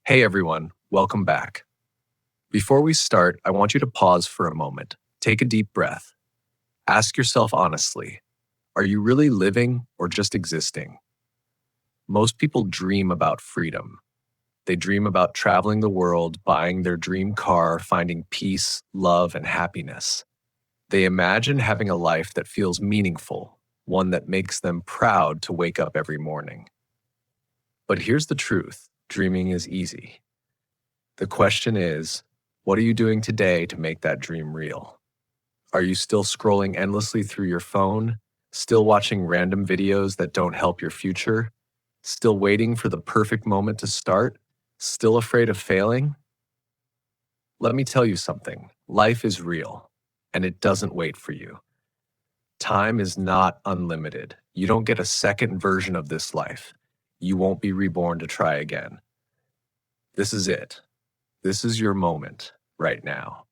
Hey everyone, welcome back. Before we start, I want you to pause for a moment. Take a deep breath. Ask yourself honestly, are you really living or just existing? Most people dream about freedom. They dream about traveling the world, buying their dream car, finding peace, love, and happiness. They imagine having a life that feels meaningful, one that makes them proud to wake up every morning. But here's the truth, dreaming is easy. The question is, what are you doing today to make that dream real? Are you still scrolling endlessly through your phone? Still watching random videos that don't help your future? Still waiting for the perfect moment to start? Still afraid of failing? Let me tell you something. Life is real, and it doesn't wait for you. Time is not unlimited. You don't get a second version of this life. You won't be reborn to try again. This is it. This is your moment right now.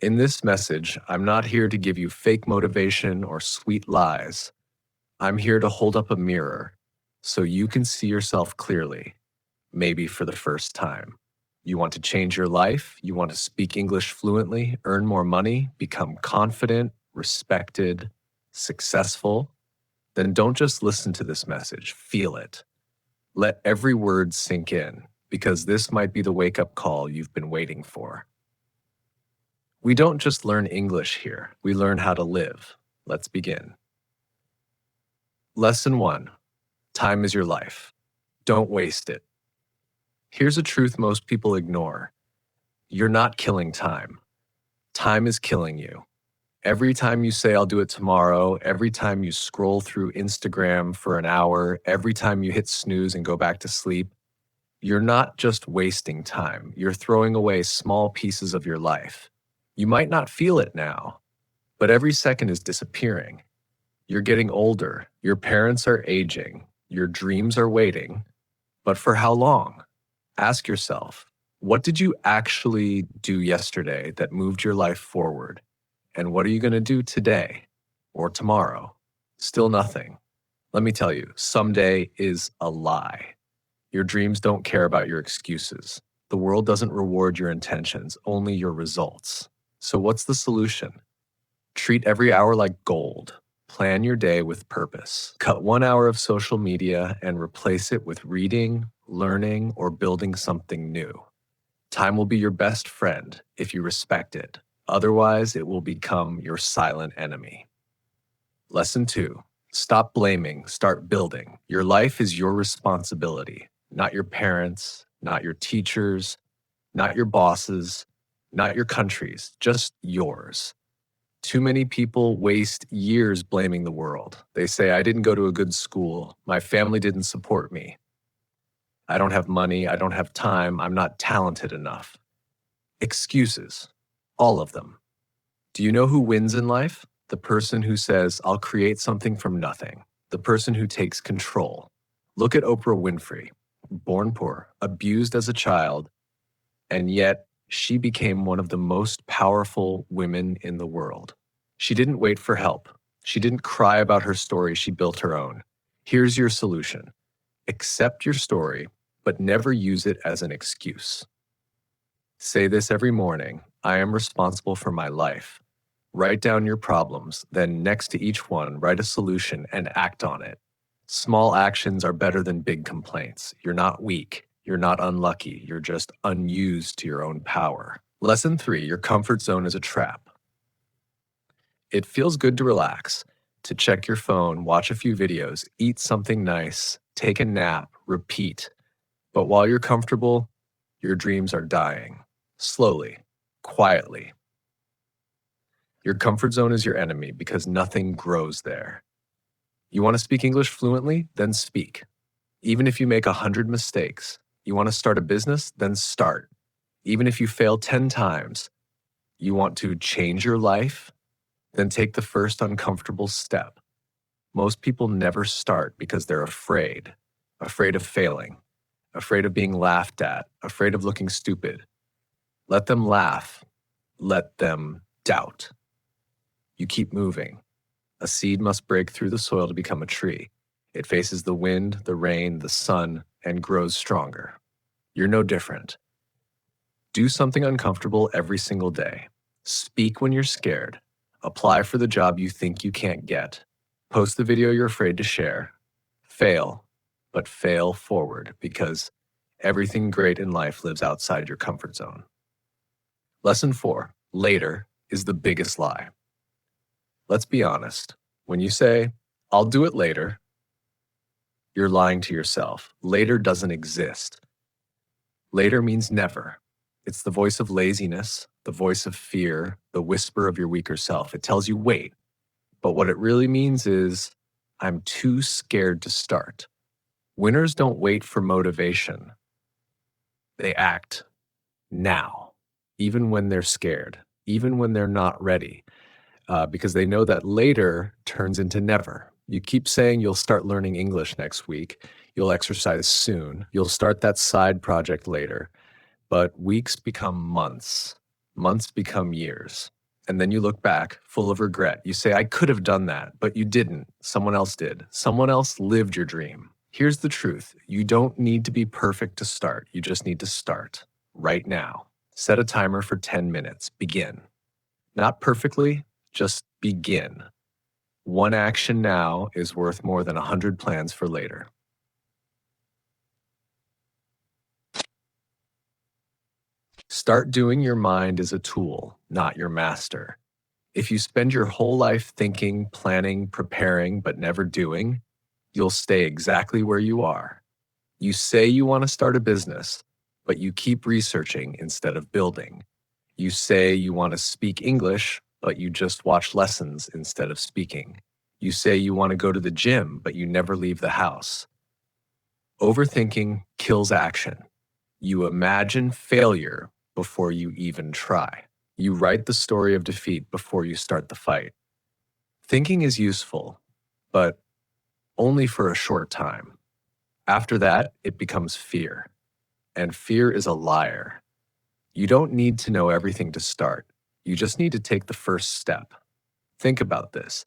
In this message, I'm not here to give you fake motivation or sweet lies. I'm here to hold up a mirror so you can see yourself clearly, maybe for the first time. You want to change your life? You want to speak English fluently, earn more money, become confident, respected, successful? Then don't just listen to this message, feel it. Let every word sink in, because this might be the wake-up call you've been waiting for. We don't just learn English here, we learn how to live. Let's begin. Lesson 1. Time is your life. Don't waste it. Here's a truth most people ignore. You're not killing time. Time is killing you. Every time you say, I'll do it tomorrow, every time you scroll through Instagram for an hour, every time you hit snooze and go back to sleep, you're not just wasting time. You're throwing away small pieces of your life. You might not feel it now, but every second is disappearing. You're getting older, your parents are aging, your dreams are waiting. But for how long? Ask yourself, what did you actually do yesterday that moved your life forward? And what are you going to do today or tomorrow? Still nothing. Let me tell you, someday is a lie. Your dreams don't care about your excuses. The world doesn't reward your intentions, only your results. So what's the solution? Treat every hour like gold. Plan your day with purpose. Cut 1 hour of social media and replace it with reading, learning, or building something new. Time will be your best friend if you respect it. Otherwise, it will become your silent enemy. Lesson 2. Stop blaming, start building. Your life is your responsibility, not your parents, not your teachers, not your bosses, not your country's, just yours. Too many people waste years blaming the world. They say, I didn't go to a good school. My family didn't support me. I don't have money. I don't have time. I'm not talented enough. Excuses. All of them. Do you know who wins in life? The person who says, I'll create something from nothing. The person who takes control. Look at Oprah Winfrey. Born poor, abused as a child, and yet she became one of the most powerful women in the world. She didn't wait for help. She didn't cry about her story. She built her own. Here's your solution. Accept your story, but never use it as an excuse. Say this every morning. I am responsible for my life. Write down your problems, then next to each one, write a solution and act on it. Small actions are better than big complaints. You're not weak. You're not unlucky. You're just unused to your own power. Lesson 3, your comfort zone is a trap. It feels good to relax, to check your phone, watch a few videos, eat something nice, take a nap, repeat. But while you're comfortable, your dreams are dying. Slowly, quietly. Your comfort zone is your enemy because nothing grows there. You want to speak English fluently? Then speak. Even if you make 100 mistakes. You want to start a business? Then start. Even if you fail 10 times. You want to change your life? Then take the first uncomfortable step. Most people never start because they're afraid of failing, afraid of being laughed at, afraid of looking stupid. Let them laugh. Let them doubt. You keep moving. A seed must break through the soil to become a tree. It faces the wind, the rain, the sun, and grows stronger. You're no different. Do something uncomfortable every single day. Speak when you're scared. Apply for the job you think you can't get. Post the video you're afraid to share. Fail, but fail forward because everything great in life lives outside your comfort zone. Lesson 4. Later is the biggest lie. Let's be honest. When you say, I'll do it later, you're lying to yourself. Later doesn't exist. Later means never. It's the voice of laziness, the voice of fear, the whisper of your weaker self. It tells you, wait. But what it really means is, I'm too scared to start. Winners don't wait for motivation. They act now, even when they're scared, even when they're not ready, because they know that later turns into never. You keep saying you'll start learning English next week, you'll exercise soon, you'll start that side project later, but weeks become months, months become years. And then you look back full of regret. You say, I could have done that, but you didn't. Someone else did. Someone else lived your dream. Here's the truth. You don't need to be perfect to start. You just need to start right now. Set a timer for 10 minutes. Begin. Not perfectly, just begin. One action now is worth more than 100 plans for later. Start doing your mind as a tool, not your master. If you spend your whole life thinking, planning, preparing, but never doing, you'll stay exactly where you are. You say you want to start a business, but you keep researching instead of building. You say you want to speak English, but you just watch lessons instead of speaking. You say you want to go to the gym, but you never leave the house. Overthinking kills action. You imagine failure before you even try. You write the story of defeat before you start the fight. Thinking is useful, but only for a short time. After that, it becomes fear. And fear is a liar. You don't need to know everything to start. You just need to take the first step. Think about this.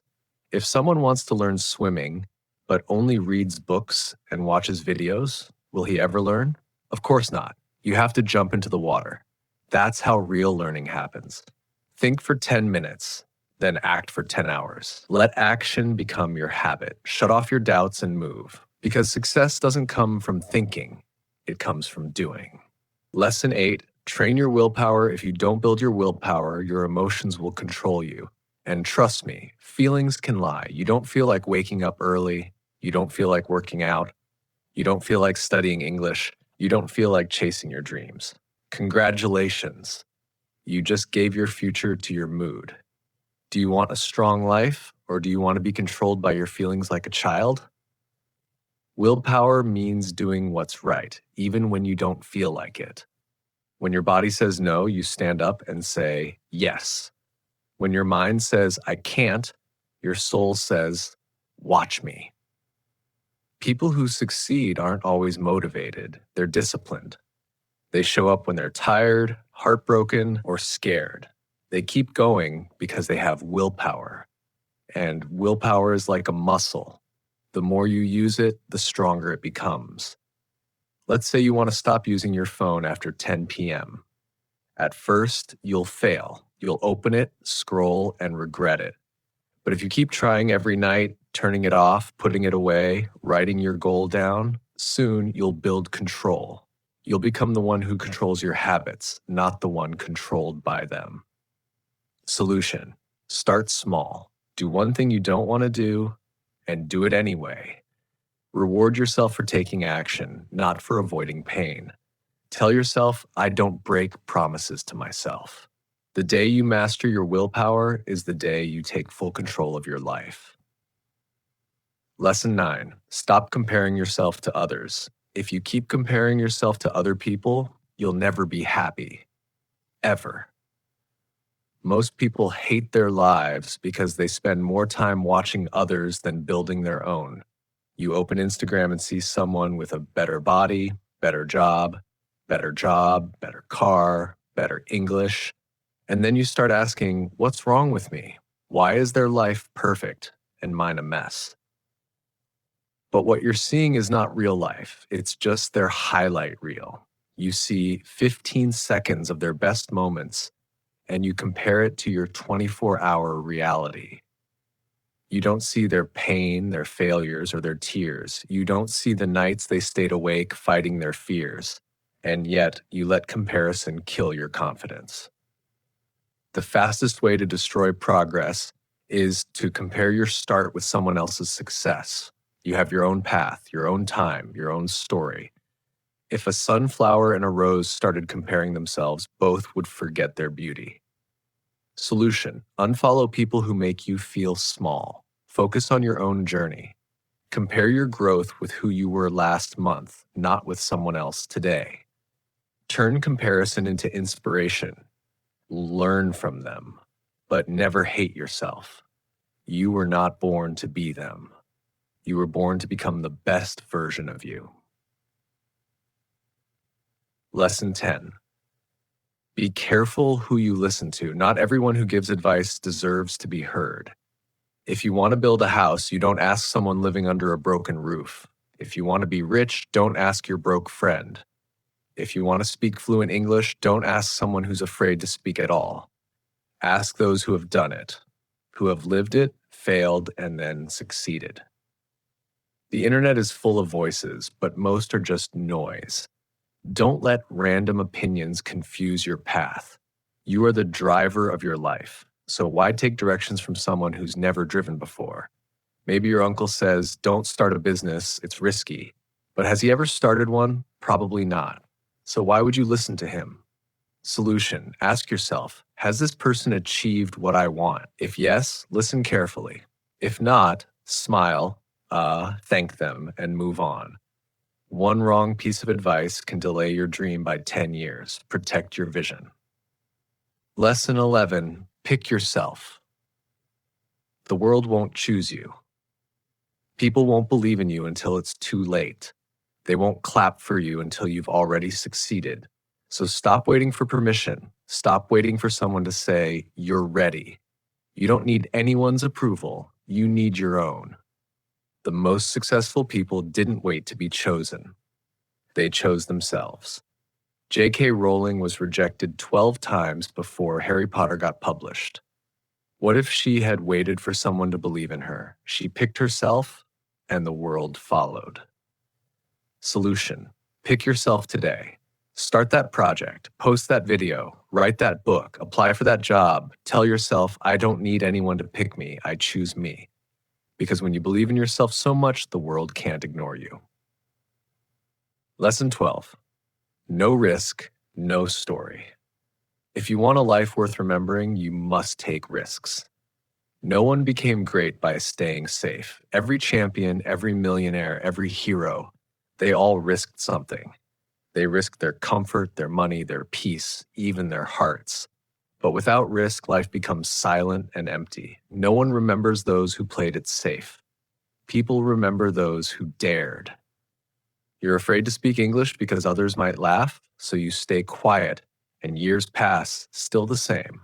If someone wants to learn swimming, but only reads books and watches videos, will he ever learn? Of course not. You have to jump into the water. That's how real learning happens. Think for 10 minutes, then act for 10 hours. Let action become your habit. Shut off your doubts and move. Because success doesn't come from thinking, it comes from doing. Lesson 8, train your willpower. If you don't build your willpower, your emotions will control you. And trust me, feelings can lie. You don't feel like waking up early. You don't feel like working out. You don't feel like studying English. You don't feel like chasing your dreams. Congratulations. You just gave your future to your mood. Do you want a strong life, or do you want to be controlled by your feelings like a child? Willpower means doing what's right, even when you don't feel like it. When your body says no, you stand up and say yes. When your mind says, I can't, your soul says, watch me. People who succeed aren't always motivated, they're disciplined. They show up when they're tired, heartbroken, or scared. They keep going because they have willpower. And willpower is like a muscle. The more you use it, the stronger it becomes. Let's say you want to stop using your phone after 10 p.m. At first, you'll fail. You'll open it, scroll, and regret it. But if you keep trying every night, turning it off, putting it away, writing your goal down, soon you'll build control. You'll become the one who controls your habits, not the one controlled by them. Solution: start small. Do one thing you don't want to do, and do it anyway. Reward yourself for taking action, not for avoiding pain. Tell yourself, I don't break promises to myself. The day you master your willpower is the day you take full control of your life. Lesson 9, stop comparing yourself to others. If you keep comparing yourself to other people, you'll never be happy. Ever. Most people hate their lives because they spend more time watching others than building their own. You open Instagram and see someone with a better body, better job, better car, better English. And then you start asking, what's wrong with me? Why is their life perfect and mine a mess? But what you're seeing is not real life. It's just their highlight reel. You see 15 seconds of their best moments, and you compare it to your 24-hour reality. You don't see their pain, their failures, or their tears. You don't see the nights they stayed awake fighting their fears. And yet, you let comparison kill your confidence. The fastest way to destroy progress is to compare your start with someone else's success. You have your own path, your own time, your own story. If a sunflower and a rose started comparing themselves, both would forget their beauty. Solution: unfollow people who make you feel small. Focus on your own journey. Compare your growth with who you were last month, not with someone else today. Turn comparison into inspiration. Learn from them, but never hate yourself. You were not born to be them. You were born to become the best version of you. Lesson 10. Be careful who you listen to. Not everyone who gives advice deserves to be heard. If you want to build a house, you don't ask someone living under a broken roof. If you want to be rich, don't ask your broke friend. If you want to speak fluent English, don't ask someone who's afraid to speak at all. Ask those who have done it, who have lived it, failed, and then succeeded. The internet is full of voices, but most are just noise. Don't let random opinions confuse your path. You are the driver of your life, so why take directions from someone who's never driven before? Maybe your uncle says, don't start a business, it's risky. But has he ever started one? Probably not. So why would you listen to him? Solution: ask yourself, has this person achieved what I want? If yes, listen carefully. If not, smile, thank them, and move on. One wrong piece of advice can delay your dream by 10 years. Protect your vision. Lesson 11. Pick yourself. The world won't choose you. People won't believe in you until it's too late. They won't clap for you until you've already succeeded. So stop waiting for permission. Stop waiting for someone to say, you're ready. You don't need anyone's approval. You need your own. The most successful people didn't wait to be chosen. They chose themselves. J.K. Rowling was rejected 12 times before Harry Potter got published. What if she had waited for someone to believe in her? She picked herself, and the world followed. Solution: pick yourself today. Start that project, post that video, write that book, apply for that job. Tell yourself, I don't need anyone to pick me, I choose me. Because when you believe in yourself so much, the world can't ignore you. Lesson 12. No risk, no story. If you want a life worth remembering, you must take risks. No one became great by staying safe. Every champion, every millionaire, every hero, they all risked something. They risked their comfort, their money, their peace, even their hearts. But without risk, life becomes silent and empty. No one remembers those who played it safe. People remember those who dared. You're afraid to speak English because others might laugh, so you stay quiet, and years pass, still the same.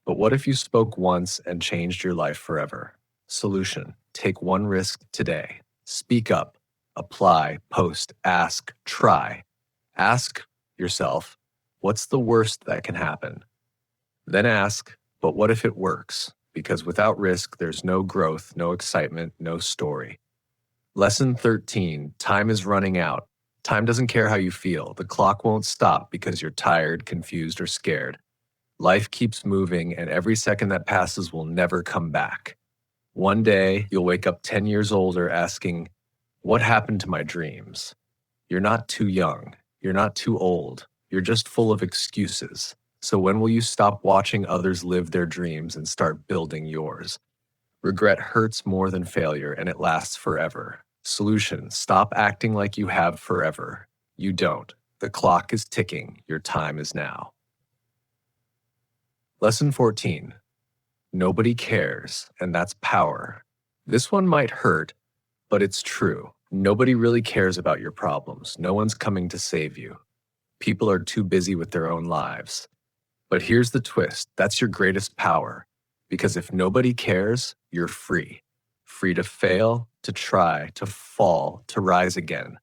But what if you spoke once and changed your life forever? Solution: take one risk today. Speak up, apply, post, ask, try. Ask yourself, what's the worst that can happen? Then ask, but what if it works? Because without risk, there's no growth, no excitement, no story. Lesson 13. Time is running out. Time doesn't care how you feel. The clock won't stop because you're tired, confused, or scared. Life keeps moving, and every second that passes will never come back. One day, you'll wake up 10 years older asking, what happened to my dreams? You're not too young. You're not too old. You're just full of excuses. So when will you stop watching others live their dreams and start building yours? Regret hurts more than failure, and it lasts forever. Solution: stop acting like you have forever. You don't. The clock is ticking. Your time is now. Lesson 14. Nobody cares, and that's power. This one might hurt, but it's true. Nobody really cares about your problems. No one's coming to save you. People are too busy with their own lives. But here's the twist. That's your greatest power. Because if nobody cares, you're free. Free to fail, to try, to fall, to rise again.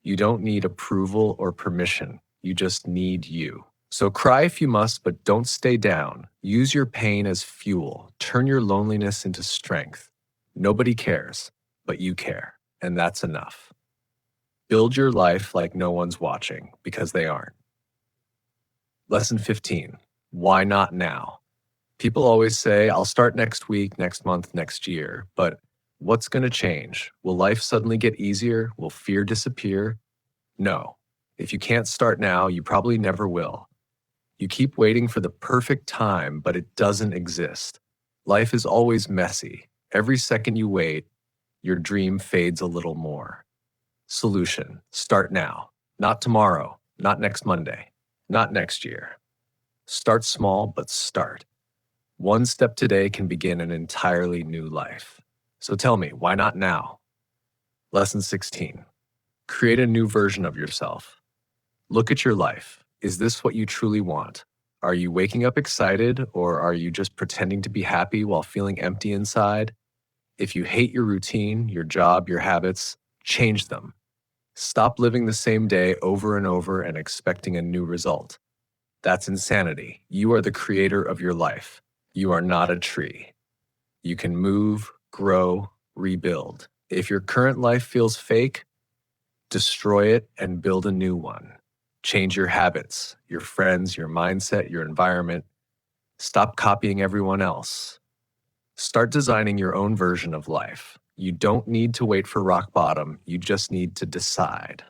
You don't need approval or permission. You just need you. So cry if you must, but don't stay down. Use your pain as fuel. Turn your loneliness into strength. Nobody cares, but you care, and that's enough. Build your life like no one's watching, because they aren't. Lesson 15. Why not now? People always say, I'll start next week, next month, next year. But what's going to change? Will life suddenly get easier? Will fear disappear? No. If you can't start now, you probably never will. You keep waiting for the perfect time, but it doesn't exist. Life is always messy. Every second you wait, your dream fades a little more. Solution: start now. Not tomorrow, not next Monday, not next year. Start small, but start. One step today can begin an entirely new life. So tell me, why not now? Lesson 16. Create a new version of yourself. Look at your life. Is this what you truly want? Are you waking up excited, or are you just pretending to be happy while feeling empty inside? If you hate your routine, your job, your habits, change them. Stop living the same day over and over and expecting a new result. That's insanity. You are the creator of your life. You are not a tree. You can move, grow, rebuild. If your current life feels fake, destroy it and build a new one. Change your habits, your friends, your mindset, your environment. Stop copying everyone else. Start designing your own version of life. You don't need to wait for rock bottom. You just need to decide.